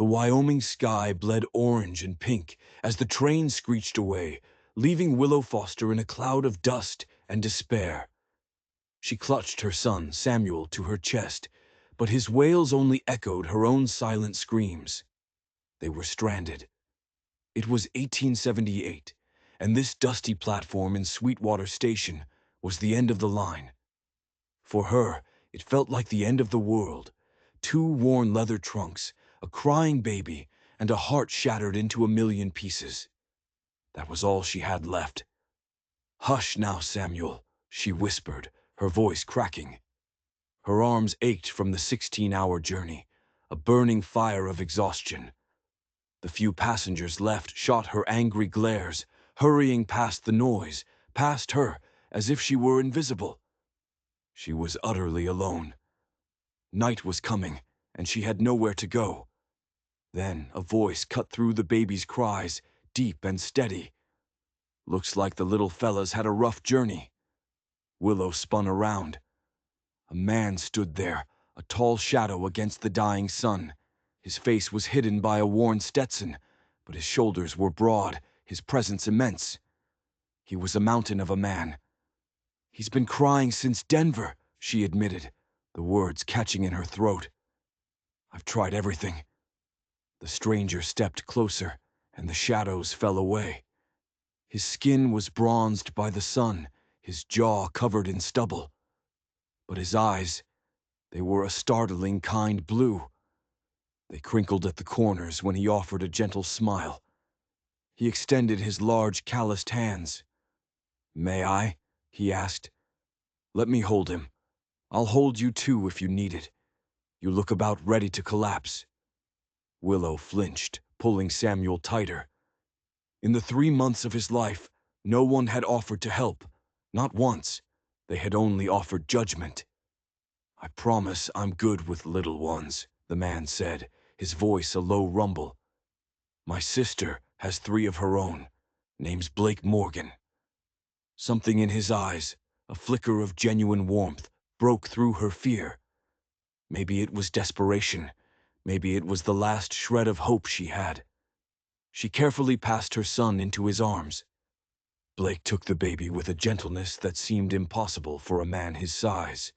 The Wyoming sky bled orange and pink as the train screeched away, leaving Willow Foster in a cloud of dust and despair. She clutched her son, Samuel, to her chest, but his wails only echoed her own silent screams. They were stranded. It was 1878, and this dusty platform in Sweetwater Station was the end of the line. For her, it felt like the end of the world. 2 worn leather trunks, a crying baby, and a heart shattered into a million pieces. That was all she had left. "Hush now, Samuel," she whispered, her voice cracking. Her arms ached from the 16-hour journey, a burning fire of exhaustion. The few passengers left shot her angry glares, hurrying past the noise, past her, as if she were invisible. She was utterly alone. Night was coming, and she had nowhere to go. Then a voice cut through the baby's cries, deep and steady. "Looks like the little fella's had a rough journey." Willow spun around. A man stood there, a tall shadow against the dying sun. His face was hidden by a worn Stetson, but his shoulders were broad, his presence immense. He was a mountain of a man. "He's been crying since Denver," she admitted, the words catching in her throat. "I've tried everything." The stranger stepped closer, and the shadows fell away. His skin was bronzed by the sun, his jaw covered in stubble. But his eyes, they were a startling kind blue. They crinkled at the corners when he offered a gentle smile. He extended his large, calloused hands. "May I?" he asked. "Let me hold him. I'll hold you too if you need it. You look about ready to collapse." Willow flinched, pulling Samuel tighter. In the 3 months of his life, no one had offered to help. Not once. They had only offered judgment. "I promise I'm good with little ones," the man said, his voice a low rumble. "My sister has 3 of her own. Name's Blake Morgan." Something in his eyes, a flicker of genuine warmth, broke through her fear. Maybe it was desperation. Maybe it was the last shred of hope she had. She carefully passed her son into his arms. Blake took the baby with a gentleness that seemed impossible for a man his size.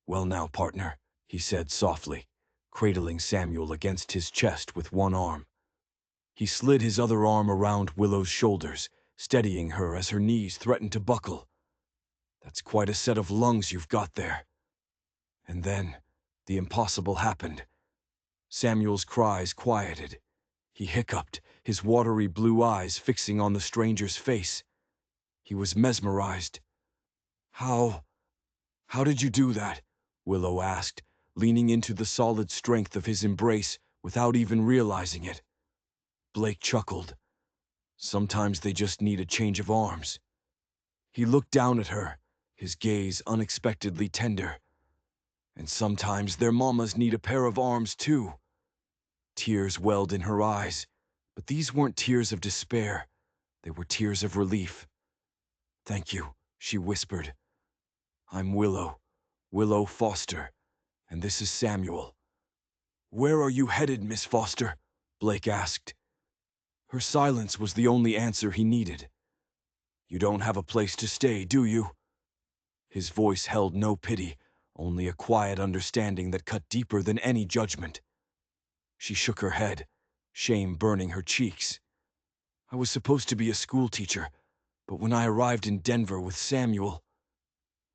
"Well now, partner," he said softly, cradling Samuel against his chest with one arm. He slid his other arm around Willow's shoulders, steadying her as her knees threatened to buckle. "That's quite a set of lungs you've got there." And then, the impossible happened. Samuel's cries quieted. He hiccuped, his watery blue eyes fixing on the stranger's face. He was mesmerized. How did you do that?" Willow asked, leaning into the solid strength of his embrace without even realizing it. Blake chuckled. "Sometimes they just need a change of arms." He looked down at her, his gaze unexpectedly tender. "And sometimes their mamas need a pair of arms too." Tears welled in her eyes, but these weren't tears of despair. They were tears of relief. "Thank you," she whispered. "I'm Willow Foster, and this is Samuel." "Where are you headed, Miss Foster?" Blake asked. Her silence was the only answer he needed. "You don't have a place to stay, do you?" His voice held no pity, only a quiet understanding that cut deeper than any judgment. She shook her head, shame burning her cheeks. "I was supposed to be a school teacher, but when I arrived in Denver with Samuel—"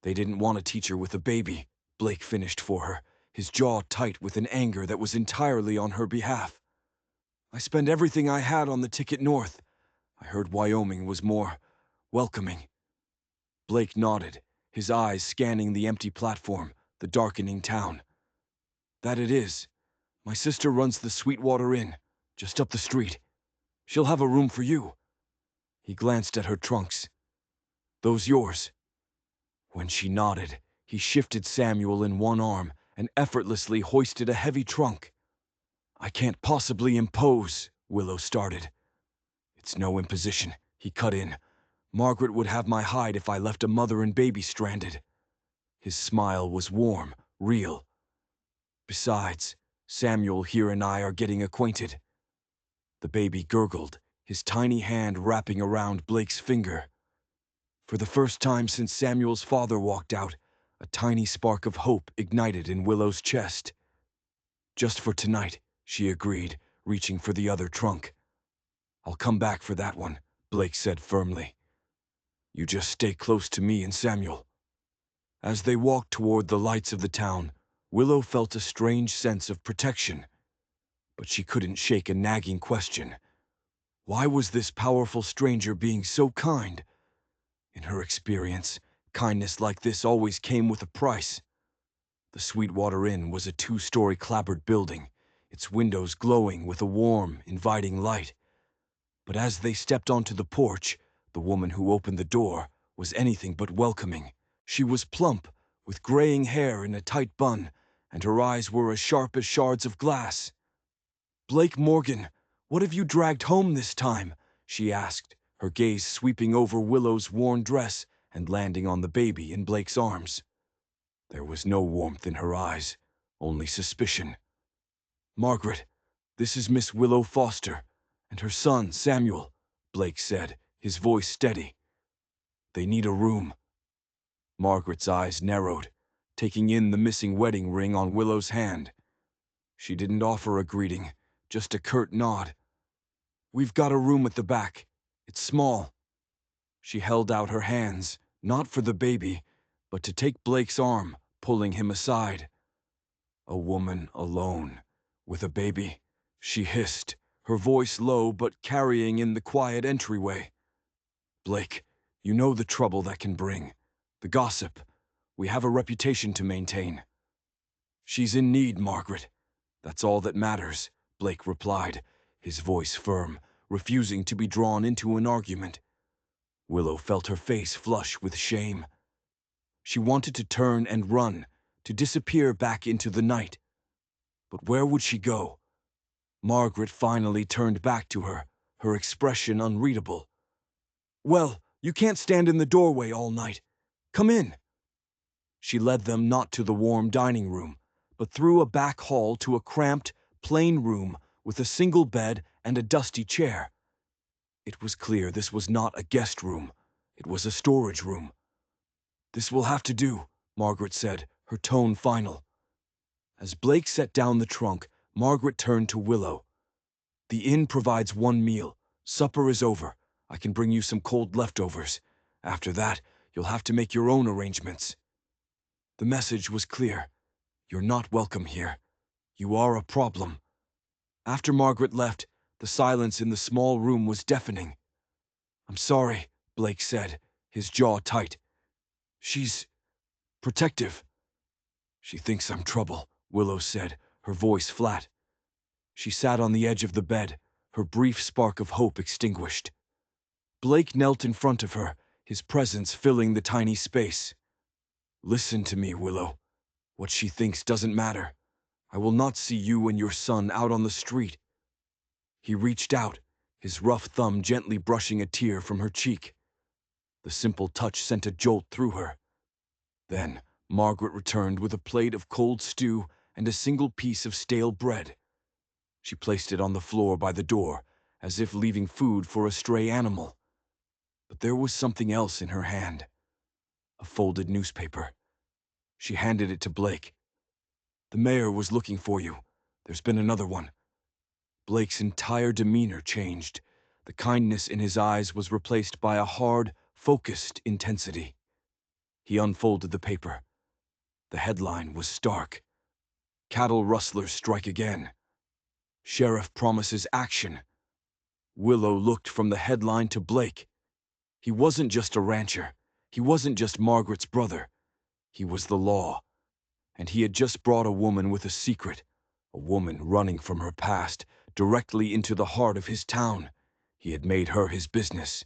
"They didn't want a teacher with a baby," Blake finished for her, his jaw tight with an anger that was entirely on her behalf. "I spent everything I had on the ticket north. I heard Wyoming was more welcoming." Blake nodded, his eyes scanning the empty platform, the darkening town. "That it is. My sister runs the Sweetwater Inn, just up the street. She'll have a room for you." He glanced at her trunks. "Those yours?" When she nodded, he shifted Samuel in one arm and effortlessly hoisted a heavy trunk. "I can't possibly impose," Willow started. "It's no imposition," he cut in. "Margaret would have my hide if I left a mother and baby stranded." His smile was warm, real. "Besides," Samuel here and I are getting acquainted." The baby gurgled, his tiny hand wrapping around Blake's finger. For the first time since Samuel's father walked out, a tiny spark of hope ignited in Willow's chest. "Just for tonight," she agreed, reaching for the other trunk. "I'll come back for that one," Blake said firmly. "You just stay close to me and Samuel." As they walked toward the lights of the town, Willow felt a strange sense of protection. But she couldn't shake a nagging question. Why was this powerful stranger being so kind? In her experience, kindness like this always came with a price. The Sweetwater Inn was a 2-story clapboard building, its windows glowing with a warm, inviting light. But as they stepped onto the porch, the woman who opened the door was anything but welcoming. She was plump, with graying hair in a tight bun, and her eyes were as sharp as shards of glass. "Blake Morgan, what have you dragged home this time?" she asked, her gaze sweeping over Willow's worn dress and landing on the baby in Blake's arms. There was no warmth in her eyes, only suspicion. "Margaret, this is Miss Willow Foster, and her son, Samuel," Blake said, his voice steady. "They need a room." Margaret's eyes narrowed, taking in the missing wedding ring on Willow's hand. She didn't offer a greeting, just a curt nod. "We've got a room at the back. It's small." She held out her hands, not for the baby, but to take Blake's arm, pulling him aside. "A woman alone, with a baby," she hissed, her voice low but carrying in the quiet entryway. "Blake, you know the trouble that can bring. The gossip. We have a reputation to maintain." "She's in need, Margaret. That's all that matters," Blake replied, his voice firm, refusing to be drawn into an argument. Willow felt her face flush with shame. She wanted to turn and run, to disappear back into the night. But where would she go? Margaret finally turned back to her, her expression unreadable. "Well, you can't stand in the doorway all night. Come in." She led them not to the warm dining room, but through a back hall to a cramped, plain room with a single bed and a dusty chair. It was clear this was not a guest room. It was a storage room. "This will have to do," Margaret said, her tone final. As Blake set down the trunk, Margaret turned to Willow. "The inn provides one meal. Supper is over. I can bring you some cold leftovers. After that, you'll have to make your own arrangements." The message was clear. You're not welcome here. You are a problem. After Margaret left, the silence in the small room was deafening. "I'm sorry," Blake said, his jaw tight. "She's protective." "She thinks I'm trouble," Willow said, her voice flat. She sat on the edge of the bed, her brief spark of hope extinguished. Blake knelt in front of her, his presence filling the tiny space. "Listen to me, Willow. What she thinks doesn't matter. I will not see you and your son out on the street." He reached out, his rough thumb gently brushing a tear from her cheek. The simple touch sent a jolt through her. Then Margaret returned with a plate of cold stew and a single piece of stale bread. She placed it on the floor by the door, as if leaving food for a stray animal. But there was something else in her hand. A folded newspaper. She handed it to Blake. "The mayor was looking for you. There's been another one." Blake's entire demeanor changed. The kindness in his eyes was replaced by a hard, focused intensity. He unfolded the paper. The headline was stark. "Cattle rustlers strike again. Sheriff promises action." Willow looked from the headline to Blake. He wasn't just a rancher. He wasn't just Margaret's brother. He was the law. And he had just brought a woman with a secret, a woman running from her past, directly into the heart of his town. He had made her his business.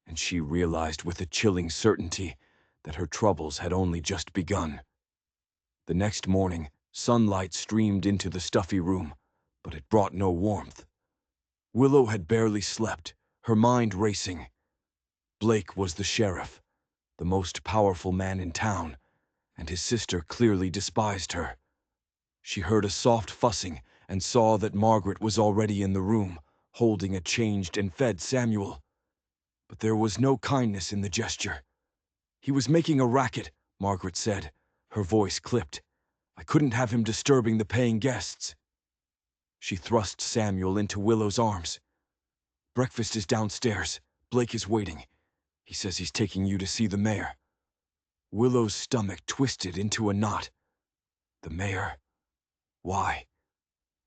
And she realized with a chilling certainty that her troubles had only just begun. The next morning, sunlight streamed into the stuffy room, but it brought no warmth. Willow had barely slept, her mind racing. Blake was the sheriff, the most powerful man in town, and his sister clearly despised her. She heard a soft fussing and saw that Margaret was already in the room, holding a changed and fed Samuel. But there was no kindness in the gesture. "He was making a racket," Margaret said, her voice clipped. "I couldn't have him disturbing the paying guests." She thrust Samuel into Willow's arms. "Breakfast is downstairs. Blake is waiting. He says he's taking you to see the mayor." Willow's stomach twisted into a knot. The mayor? Why?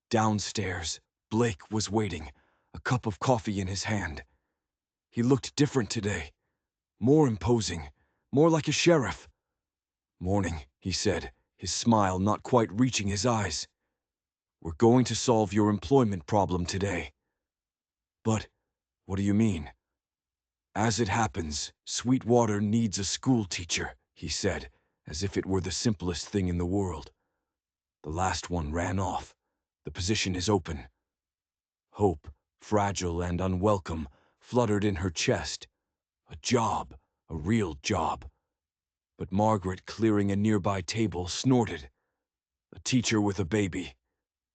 Downstairs, Blake was waiting, a cup of coffee in his hand. He looked different today. More imposing, more like a sheriff. "Morning," he said, his smile not quite reaching his eyes. "We're going to solve your employment problem today." "But, what do you mean?" "As it happens, Sweetwater needs a school teacher," he said, as if it were the simplest thing in the world. "The last one ran off. The position is open." Hope, fragile and unwelcome, fluttered in her chest. A job, a real job. But Margaret, clearing a nearby table, snorted. "A teacher with a baby.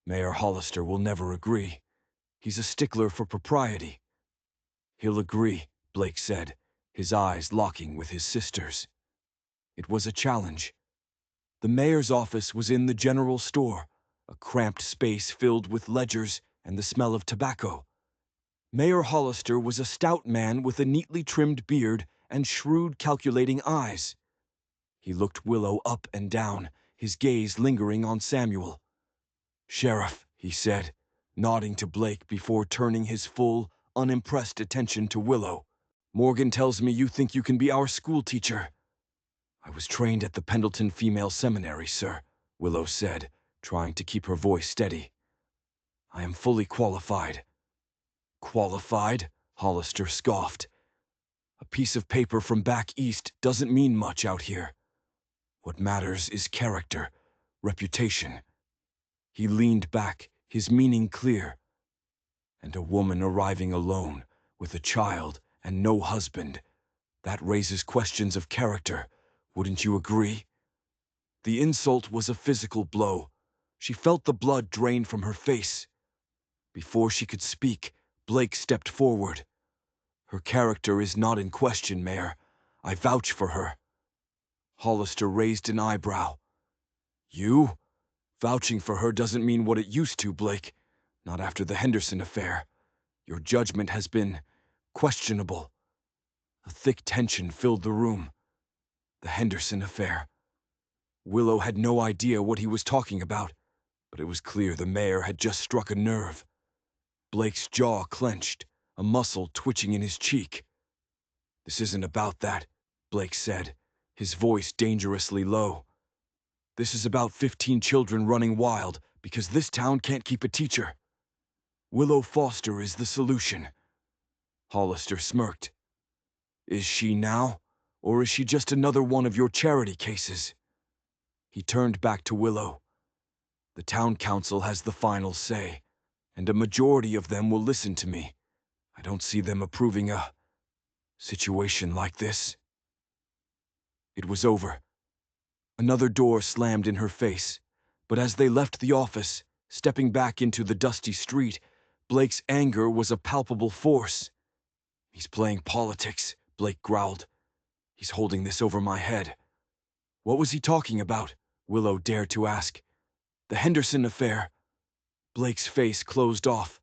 Mayor Hollister will never agree. He's a stickler for propriety." "He'll agree," Blake said, his eyes locking with his sister's. It was a challenge. The mayor's office was in the general store, a cramped space filled with ledgers and the smell of tobacco. Mayor Hollister was a stout man with a neatly trimmed beard and shrewd, calculating eyes. He looked Willow up and down, his gaze lingering on Samuel. "Sheriff," he said, nodding to Blake before turning his full, unimpressed attention to Willow. "Morgan tells me you think you can be our school teacher." "I was trained at the Pendleton Female Seminary, sir," Willow said, trying to keep her voice steady. "I am fully qualified." "Qualified?" Hollister scoffed. "A piece of paper from back east doesn't mean much out here. What matters is character, reputation." He leaned back, his meaning clear. "And a woman arriving alone, with a child and no husband, that raises questions of character, wouldn't you agree?" The insult was a physical blow. She felt the blood drain from her face. Before she could speak, Blake stepped forward. "Her character is not in question, Mayor. I vouch for her." Hollister raised an eyebrow. "You? Vouching for her doesn't mean what it used to, Blake. Not after the Henderson affair. Your judgment has been questionable." A thick tension filled the room. The Henderson affair. Willow had no idea what he was talking about, but it was clear the mayor had just struck a nerve. Blake's jaw clenched, a muscle twitching in his cheek. "This isn't about that," Blake said, his voice dangerously low. "This is about 15 children running wild because this town can't keep a teacher. Willow Foster is the solution." Hollister smirked. "Is she now, or is she just another one of your charity cases?" He turned back to Willow. "The town council has the final say, and a majority of them will listen to me. I don't see them approving a situation like this." It was over. Another door slammed in her face, but as they left the office, stepping back into the dusty street, Blake's anger was a palpable force. "He's playing politics," Blake growled. "He's holding this over my head." "What was he talking about?" Willow dared to ask. "The Henderson affair." Blake's face closed off.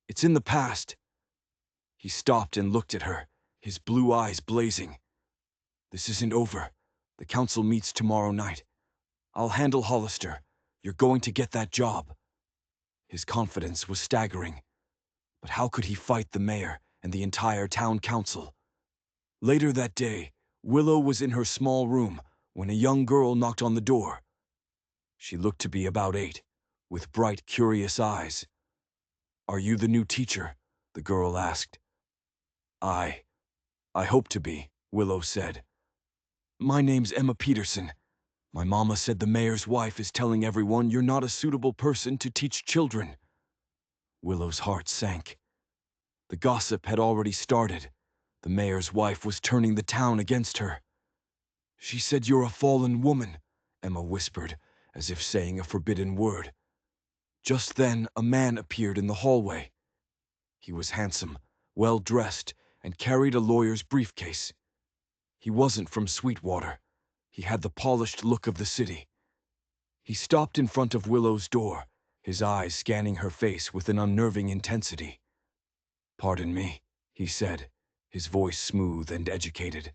"It's in the past." He stopped and looked at her, his blue eyes blazing. "This isn't over. The council meets tomorrow night. I'll handle Hollister. You're going to get that job." His confidence was staggering. But how could he fight the mayor and the entire town council? Later that day, Willow was in her small room when a young girl knocked on the door. She looked to be about 8, with bright, curious eyes. "Are you the new teacher?" the girl asked. I hope to be," Willow said. "My name's Emma Peterson. My mama said the mayor's wife is telling everyone you're not a suitable person to teach children." Willow's heart sank. The gossip had already started. The mayor's wife was turning the town against her. "She said you're a fallen woman," Emma whispered, as if saying a forbidden word. Just then, a man appeared in the hallway. He was handsome, well-dressed, and carried a lawyer's briefcase. He wasn't from Sweetwater. He had the polished look of the city. He stopped in front of Willow's door, his eyes scanning her face with an unnerving intensity. "Pardon me," he said, his voice smooth and educated.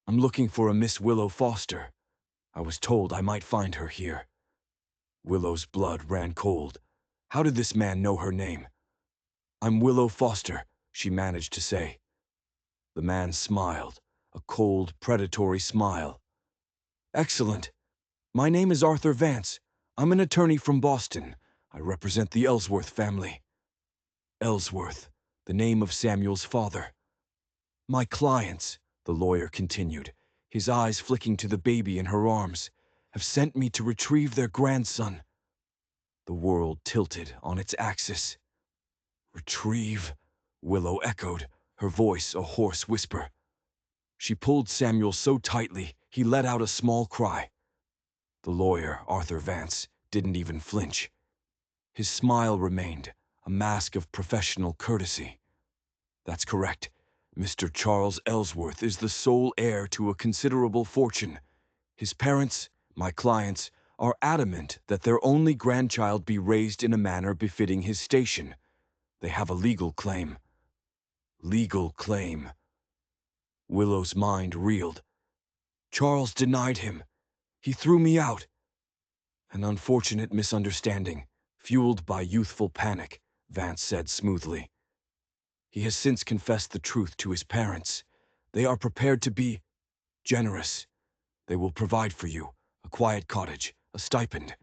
"I'm looking for a Miss Willow Foster. I was told I might find her here." Willow's blood ran cold. How did this man know her name? "I'm Willow Foster," she managed to say. The man smiled, a cold, predatory smile. "Excellent. My name is Arthur Vance. I'm an attorney from Boston. I represent the Ellsworth family." Ellsworth, the name of Samuel's father. "My clients," the lawyer continued, his eyes flicking to the baby in her arms, "have sent me to retrieve their grandson." The world tilted on its axis. "Retrieve?" Willow echoed, her voice a hoarse whisper. She pulled Samuel so tightly, he let out a small cry. The lawyer, Arthur Vance, didn't even flinch. His smile remained, a mask of professional courtesy. "That's correct. Mr. Charles Ellsworth is the sole heir to a considerable fortune. His parents, my clients, are adamant that their only grandchild be raised in a manner befitting his station. They have a legal claim." Legal claim. Willow's mind reeled. "Charles denied him. He threw me out." "An unfortunate misunderstanding, fueled by youthful panic," Vance said smoothly. "He has since confessed the truth to his parents. They are prepared to be generous. They will provide for you a quiet cottage, a stipend,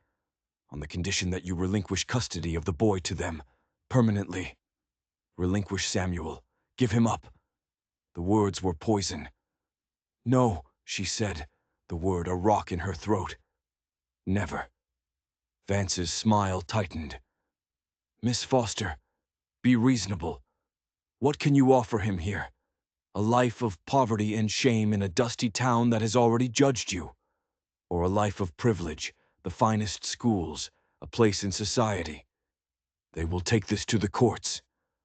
on the condition that you relinquish custody of the boy to them, permanently. Relinquish Samuel. Give him up." The words were poison. "No," she said, the word a rock in her throat. "Never." Vance's smile tightened. "Miss Foster, be reasonable. What can you offer him here? A life of poverty and shame in a dusty town that has already judged you? Or a life of privilege, the finest schools, a place in society? They will take this to the courts.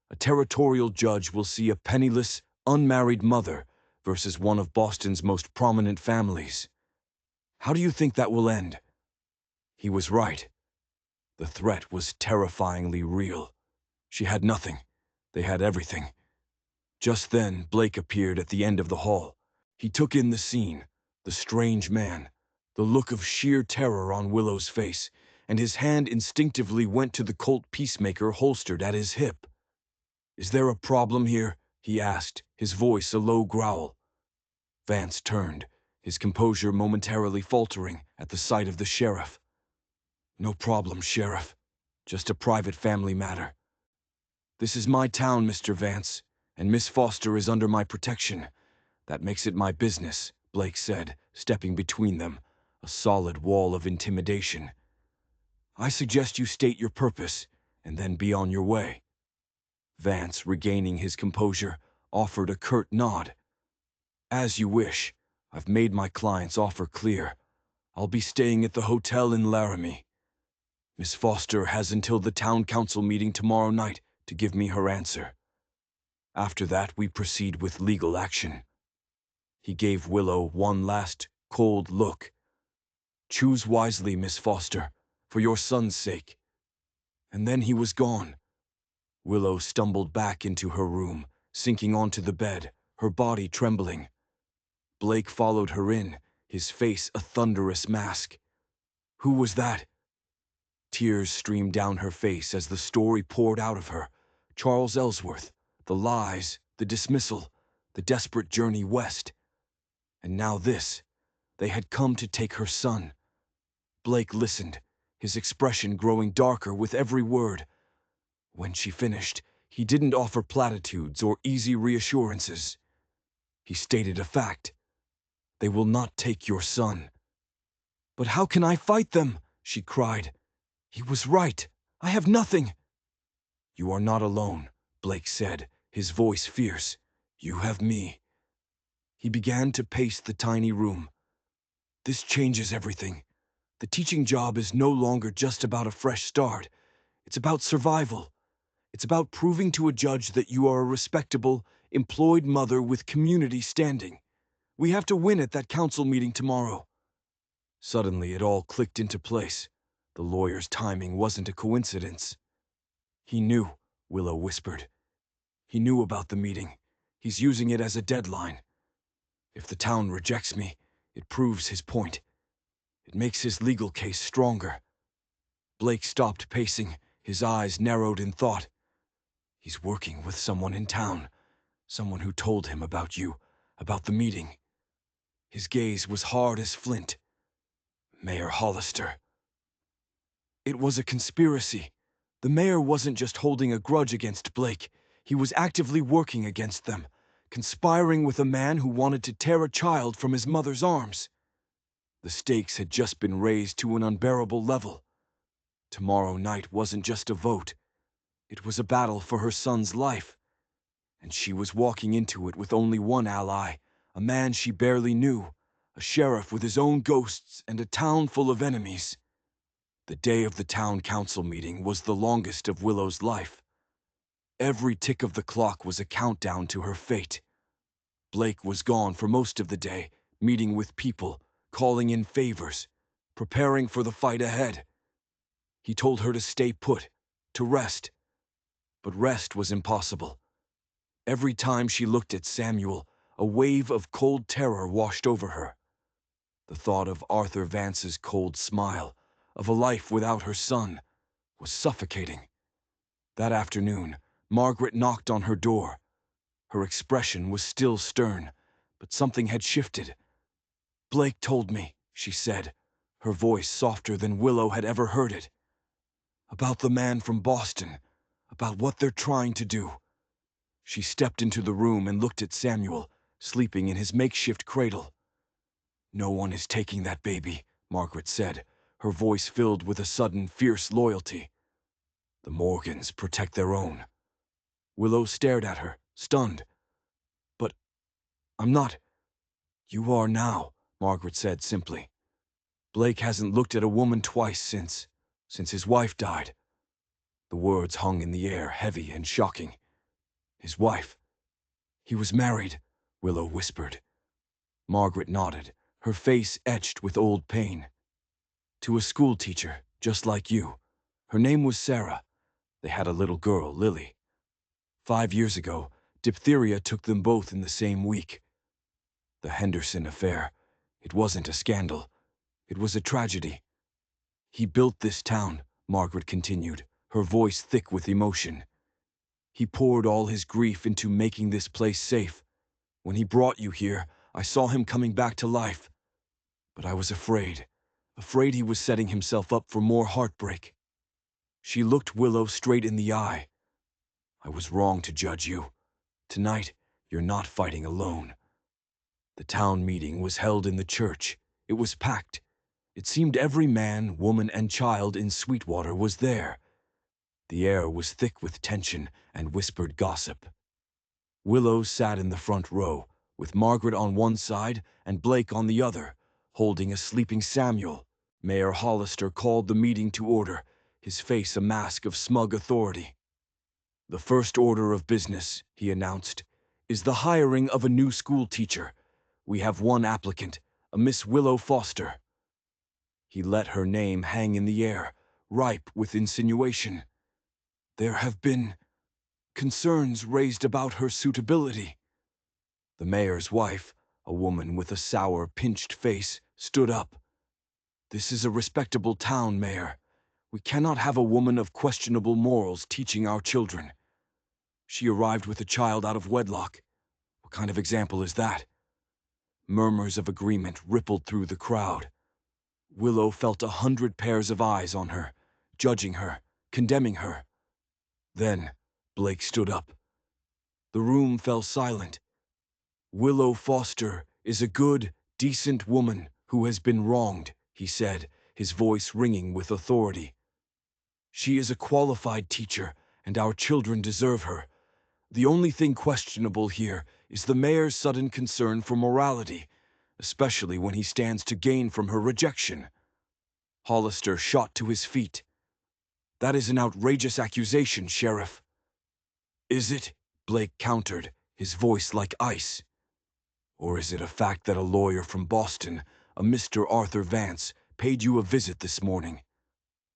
A territorial judge will see a penniless, unmarried mother versus one of Boston's most prominent families. How do you think that will end?" He was right. The threat was terrifyingly real. She had nothing. They had everything. Just then, Blake appeared at the end of the hall. He took in the scene, the strange man, the look of sheer terror on Willow's face, and his hand instinctively went to the Colt peacemaker holstered at his hip. "Is there a problem here?" he asked, his voice a low growl. Vance turned, his composure momentarily faltering at the sight of the sheriff. "No problem, Sheriff. Just a private family matter." "This is my town, Mr. Vance, and Miss Foster is under my protection. That makes it my business," Blake said, stepping between them, a solid wall of intimidation. "I suggest you state your purpose, and then be on your way." Vance, regaining his composure, offered a curt nod. "As you wish. I've made my client's offer clear. I'll be staying at the hotel in Laramie. Miss Foster has until the town council meeting tomorrow night to give me her answer. After that, we proceed with legal action." He gave Willow one last, cold look. "Choose wisely, Miss Foster, for your son's sake." And then he was gone. Willow stumbled back into her room, sinking onto the bed, her body trembling. Blake followed her in, his face a thunderous mask. "Who was that?" Tears streamed down her face as the story poured out of her. Charles Ellsworth, the lies, the dismissal, the desperate journey west. And now this. They had come to take her son. Blake listened, his expression growing darker with every word. When she finished, he didn't offer platitudes or easy reassurances. He stated a fact. "They will not take your son." "But how can I fight them?" she cried. "He was right. I have nothing." "You are not alone," Blake said, his voice fierce. "You have me." He began to pace the tiny room. "This changes everything. The teaching job is no longer just about a fresh start. It's about survival. It's about proving to a judge that you are a respectable, employed mother with community standing. We have to win at that council meeting tomorrow." Suddenly, it all clicked into place. The lawyer's timing wasn't a coincidence. "He knew," Willow whispered. "He knew about the meeting. He's using it as a deadline. If the town rejects me, it proves his point. It makes his legal case stronger." Blake stopped pacing, his eyes narrowed in thought. "He's working with someone in town, someone who told him about you, about the meeting." His gaze was hard as flint. "Mayor Hollister." It was a conspiracy. The mayor wasn't just holding a grudge against Blake, he was actively working against them, conspiring with a man who wanted to tear a child from his mother's arms. The stakes had just been raised to an unbearable level. Tomorrow night wasn't just a vote. It was a battle for her son's life. And she was walking into it with only one ally, a man she barely knew, a sheriff with his own ghosts and a town full of enemies. The day of the town council meeting was the longest of Willow's life. Every tick of the clock was a countdown to her fate. Blake was gone for most of the day, meeting with people, calling in favors, preparing for the fight ahead. He told her to stay put, to rest. But rest was impossible. Every time she looked at Samuel, a wave of cold terror washed over her. The thought of Arthur Vance's cold smile, of a life without her son, was suffocating. That afternoon, Margaret knocked on her door. Her expression was still stern, but something had shifted. "Blake told me," she said, her voice softer than Willow had ever heard it. "About the man from Boston, about what they're trying to do." She stepped into the room and looked at Samuel, sleeping in his makeshift cradle. "No one is taking that baby," Margaret said, her voice filled with a sudden, fierce loyalty. "The Morgans protect their own." Willow stared at her, stunned. "But I'm not." "You are now," Margaret said simply. "Blake hasn't looked at a woman twice since his wife died." The words hung in the air, heavy and shocking. "His wife? He was married," Willow whispered. Margaret nodded, her face etched with old pain. "To a school teacher, just like you. Her name was Sarah. They had a little girl, Lily. 5 years ago, diphtheria took them both in the same week. The Henderson affair. It wasn't a scandal. It was a tragedy. He built this town," Margaret continued, her voice thick with emotion. "He poured all his grief into making this place safe. When he brought you here, I saw him coming back to life. But I was afraid he was setting himself up for more heartbreak." She looked Willow straight in the eye. "I was wrong to judge you. Tonight, you're not fighting alone." The town meeting was held in the church. It was packed. It seemed every man, woman, and child in Sweetwater was there. The air was thick with tension and whispered gossip. Willow sat in the front row, with Margaret on one side and Blake on the other, holding a sleeping Samuel. Mayor Hollister called the meeting to order, his face a mask of smug authority. "The first order of business," he announced, "is the hiring of a new school teacher. We have one applicant, a Miss Willow Foster." He let her name hang in the air, ripe with insinuation. "There have been concerns raised about her suitability." The mayor's wife, a woman with a sour, pinched face, stood up. "This is a respectable town, Mayor. We cannot have a woman of questionable morals teaching our children. She arrived with a child out of wedlock. What kind of example is that?" Murmurs of agreement rippled through the crowd. Willow felt 100 pairs of eyes on her, judging her, condemning her. Then Blake stood up. The room fell silent. "Willow Foster is a good, decent woman who has been wronged," he said, his voice ringing with authority. "She is a qualified teacher, and our children deserve her. The only thing questionable here is the mayor's sudden concern for morality, especially when he stands to gain from her rejection." Hollister shot to his feet. "That is an outrageous accusation, Sheriff." "Is it?" Blake countered, his voice like ice. "Or is it a fact that a lawyer from Boston, a Mr. Arthur Vance, paid you a visit this morning?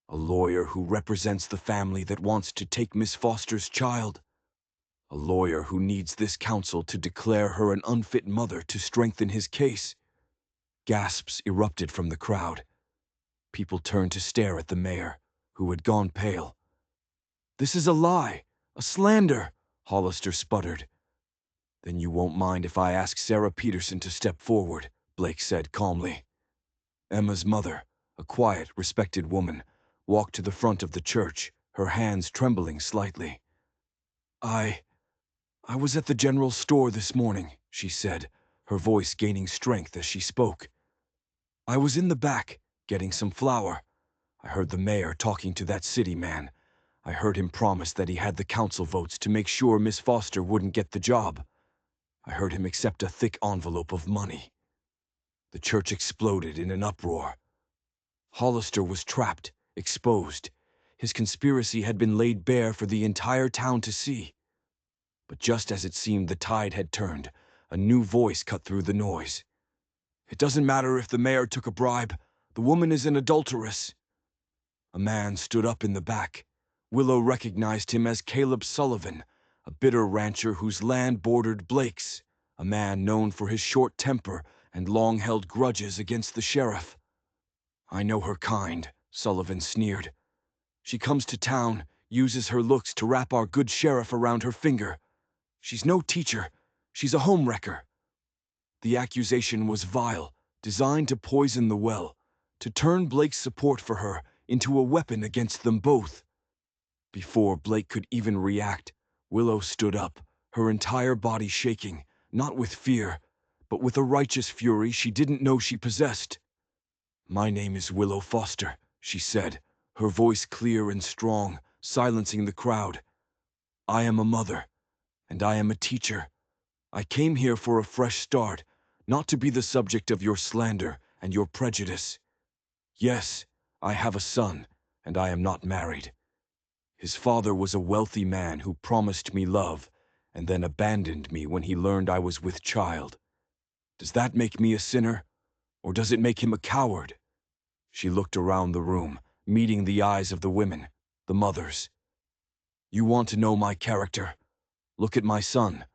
A lawyer who represents the family that wants to take Miss Foster's child? A lawyer who needs this council to declare her an unfit mother to strengthen his case?" Gasps erupted from the crowd. People turned to stare at the mayor, who had gone pale. "This is a lie, a slander," Hollister sputtered. "Then you won't mind if I ask Sarah Peterson to step forward," Blake said calmly. Emma's mother, a quiet, respected woman, walked to the front of the church, her hands trembling slightly. I was at the general store this morning," she said, her voice gaining strength as she spoke. "I was in the back, getting some flour. I heard the mayor talking to that city man. I heard him promise that he had the council votes to make sure Miss Foster wouldn't get the job. I heard him accept a thick envelope of money." The church exploded in an uproar. Hollister was trapped, exposed. His conspiracy had been laid bare for the entire town to see. But just as it seemed the tide had turned, a new voice cut through the noise. "It doesn't matter if the mayor took a bribe. The woman is an adulteress." A man stood up in the back. Willow recognized him as Caleb Sullivan, a bitter rancher whose land bordered Blake's, a man known for his short temper and long-held grudges against the sheriff. "I know her kind," Sullivan sneered. "She comes to town, uses her looks to wrap our good sheriff around her finger. She's no teacher. She's a homewrecker." The accusation was vile, designed to poison the well, to turn Blake's support for her into a weapon against them both. Before Blake could even react, Willow stood up, her entire body shaking, not with fear, but with a righteous fury she didn't know she possessed. "My name is Willow Foster," she said, her voice clear and strong, silencing the crowd. "I am a mother, and I am a teacher. I came here for a fresh start, not to be the subject of your slander and your prejudice. Yes, I have a son, and I am not married. His father was a wealthy man who promised me love, and then abandoned me when he learned I was with child. Does that make me a sinner, or does it make him a coward?" She looked around the room, meeting the eyes of the women, the mothers. "You want to know my character? Look at my son.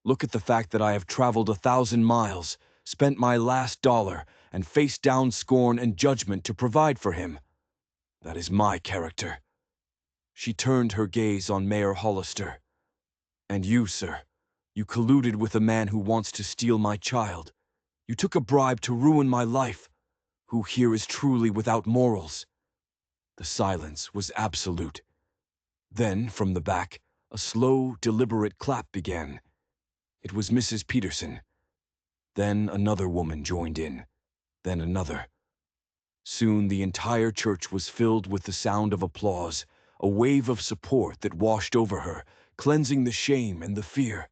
Look at the fact that I have traveled 1,000 miles, spent my last dollar, and faced down scorn and judgment to provide for him. That is my character." She turned her gaze on Mayor Hollister. "And you, sir, you colluded with a man who wants to steal my child. You took a bribe to ruin my life. Who here is truly without morals?" The silence was absolute. Then, from the back, a slow, deliberate clap began. It was Mrs. Peterson. Then another woman joined in. Then another. Soon the entire church was filled with the sound of applause, a wave of support that washed over her, cleansing the shame and the fear.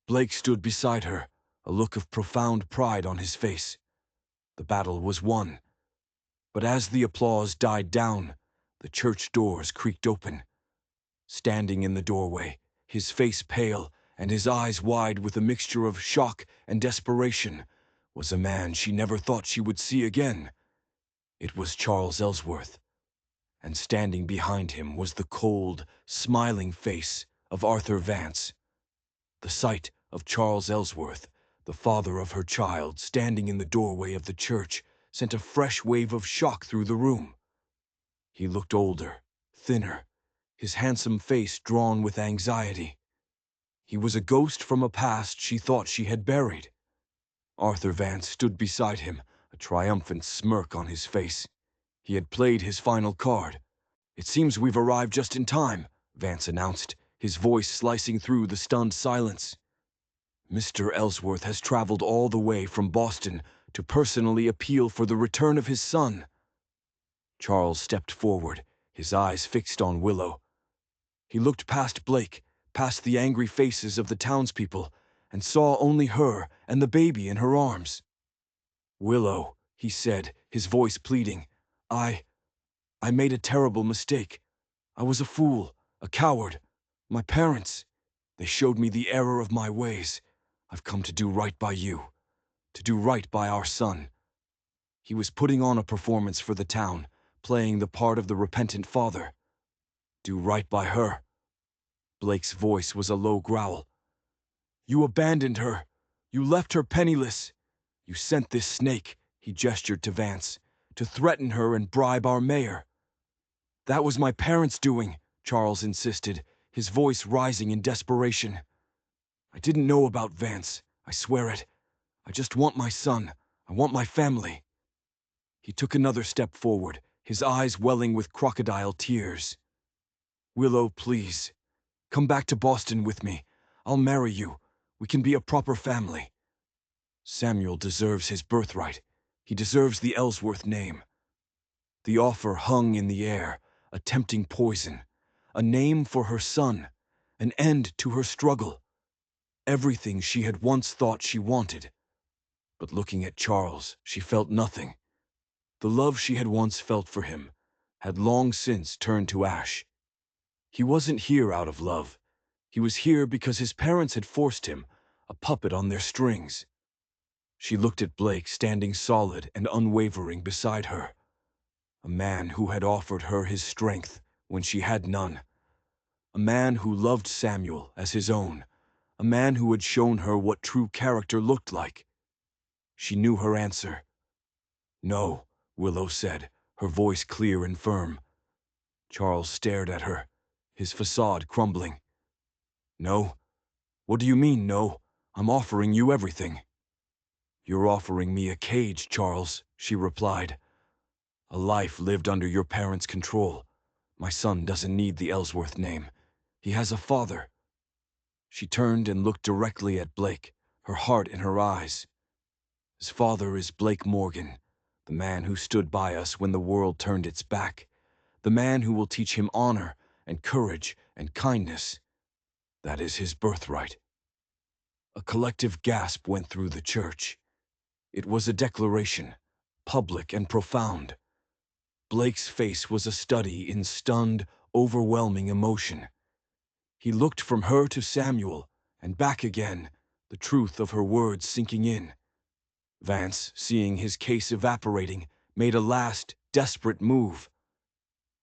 Blake stood beside her, a look of profound pride on his face. The battle was won. But as the applause died down, the church doors creaked open. Standing in the doorway, his face pale and his eyes wide with a mixture of shock and desperation, was a man she never thought she would see again. It was Charles Ellsworth, and standing behind him was the cold, smiling face of Arthur Vance. The sight of Charles Ellsworth, the father of her child, standing in the doorway of the church, sent a fresh wave of shock through the room. He looked older, thinner, his handsome face drawn with anxiety. He was a ghost from a past she thought she had buried. Arthur Vance stood beside him, a triumphant smirk on his face. He had played his final card. "It seems we've arrived just in time," Vance announced, his voice slicing through the stunned silence. "Mr. Ellsworth has traveled all the way from Boston to personally appeal for the return of his son." Charles stepped forward, his eyes fixed on Willow. He looked past Blake, past the angry faces of the townspeople, and saw only her and the baby in her arms. "Willow," he said, his voice pleading, I made a terrible mistake. I was a fool, a coward. My parents, they showed me the error of my ways. I've come to do right by you, to do right by our son." He was putting on a performance for the town, playing the part of the repentant father. Do right by her. Blake's voice was a low growl. "You abandoned her. You left her penniless. You sent this snake," he gestured to Vance, "to threaten her and bribe our mayor." "That was my parents' doing," Charles insisted, his voice rising in desperation. "I didn't know about Vance, I swear it. I just want my son. I want my family." He took another step forward, his eyes welling with crocodile tears. "Willow, please. Come back to Boston with me. I'll marry you. We can be a proper family. Samuel deserves his birthright. He deserves the Ellsworth name." The offer hung in the air, a tempting poison. A name for her son, an end to her struggle. Everything she had once thought she wanted. But looking at Charles, she felt nothing. The love she had once felt for him had long since turned to ash. He wasn't here out of love. He was here because his parents had forced him, a puppet on their strings. She looked at Blake standing solid and unwavering beside her. A man who had offered her his strength when she had none. A man who loved Samuel as his own. A man who had shown her what true character looked like. She knew her answer. "No," Willow said, her voice clear and firm. Charles stared at her, his facade crumbling. "No? What do you mean, no? I'm offering you everything." "You're offering me a cage, Charles," she replied. "A life lived under your parents' control. My son doesn't need the Ellsworth name. He has a father." She turned and looked directly at Blake, her heart in her eyes. "His father is Blake Morgan, the man who stood by us when the world turned its back, the man who will teach him honor and courage and kindness. That is his birthright." A collective gasp went through the church. It was a declaration, public and profound. Blake's face was a study in stunned, overwhelming emotion. He looked from her to Samuel, and back again, the truth of her words sinking in. Vance, seeing his case evaporating, made a last, desperate move.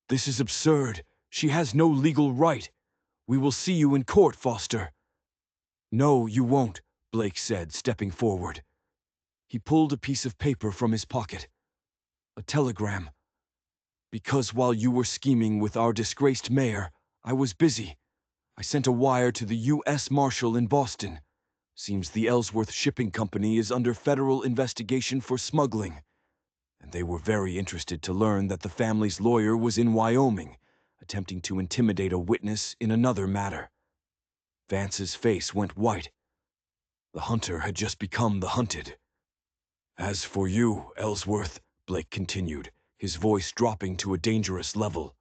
"This is absurd. She has no legal right. We will see you in court, Foster." "No, you won't," Blake said, stepping forward. He pulled a piece of paper from his pocket. A telegram. "Because while you were scheming with our disgraced mayor, I was busy. I sent a wire to the U.S. Marshal in Boston. Seems the Ellsworth Shipping Company is under federal investigation for smuggling. And they were very interested to learn that the family's lawyer was in Wyoming, attempting to intimidate a witness in another matter." Vance's face went white. The hunter had just become the hunted. "As for you, Ellsworth," Blake continued, his voice dropping to a dangerous level,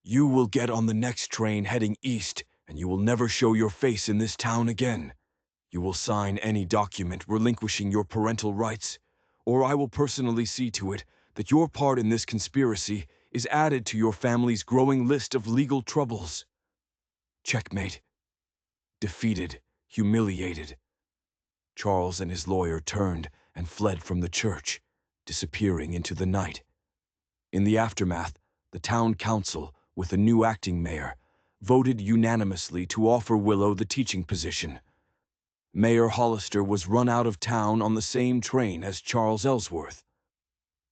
"you will get on the next train heading east, and you will never show your face in this town again. You will sign any document relinquishing your parental rights, or I will personally see to it that your part in this conspiracy is added to your family's growing list of legal troubles." Checkmate. Defeated, humiliated. Charles and his lawyer turned and fled from the church, disappearing into the night. In the aftermath, the town council, with a new acting mayor, voted unanimously to offer Willow the teaching position. Mayor Hollister was run out of town on the same train as Charles Ellsworth.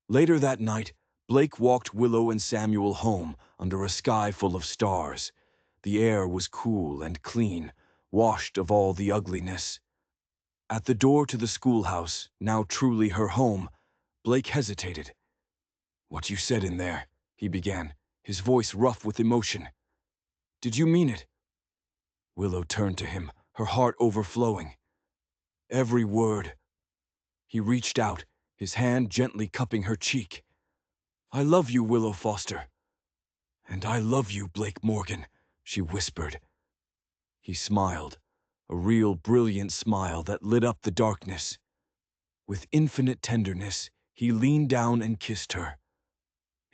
Later that night, Blake walked Willow and Samuel home under a sky full of stars. The air was cool and clean, washed of all the ugliness. At the door to the schoolhouse, now truly her home, Blake hesitated. "What you said in there," he began, his voice rough with emotion. "Did you mean it?" Willow turned to him, her heart overflowing. "Every word." He reached out, his hand gently cupping her cheek. "I love you, Willow Foster." "And I love you, Blake Morgan," she whispered. He smiled, a real brilliant smile that lit up the darkness. With infinite tenderness, he leaned down and kissed her.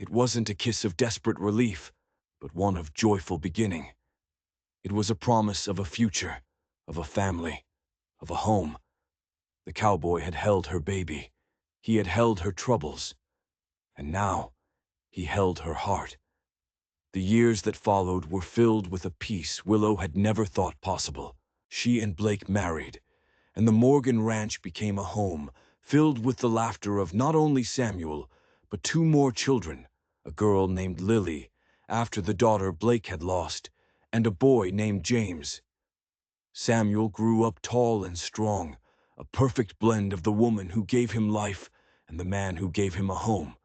It wasn't a kiss of desperate relief, but one of joyful beginning. It was a promise of a future, of a family, of a home. The cowboy had held her baby. He had held her troubles. And now, he held her heart. The years that followed were filled with a peace Willow had never thought possible. She and Blake married, and the Morgan Ranch became a home filled with the laughter of not only Samuel, but two more children, a girl named Lily, after the daughter Blake had lost, and a boy named James. Samuel grew up tall and strong, a perfect blend of the woman who gave him life and the man who gave him a home.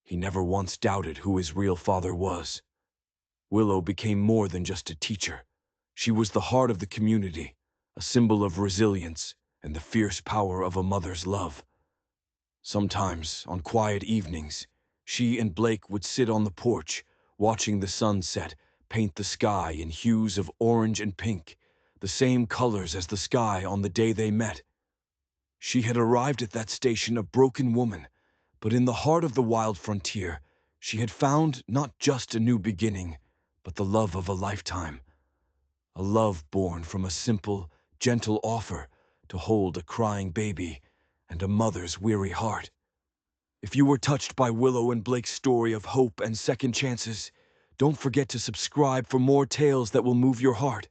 He never once doubted who his real father was. Willow became more than just a teacher. She was the heart of the community, a symbol of resilience and the fierce power of a mother's love. Sometimes, on quiet evenings, she and Blake would sit on the porch, watching the sunset paint the sky in hues of orange and pink, the same colors as the sky on the day they met. She had arrived at that station a broken woman, but in the heart of the wild frontier, she had found not just a new beginning, but the love of a lifetime. A love born from a simple, gentle offer to hold a crying baby and a mother's weary heart. If you were touched by Willow and Blake's story of hope and second chances, don't forget to subscribe for more tales that will move your heart.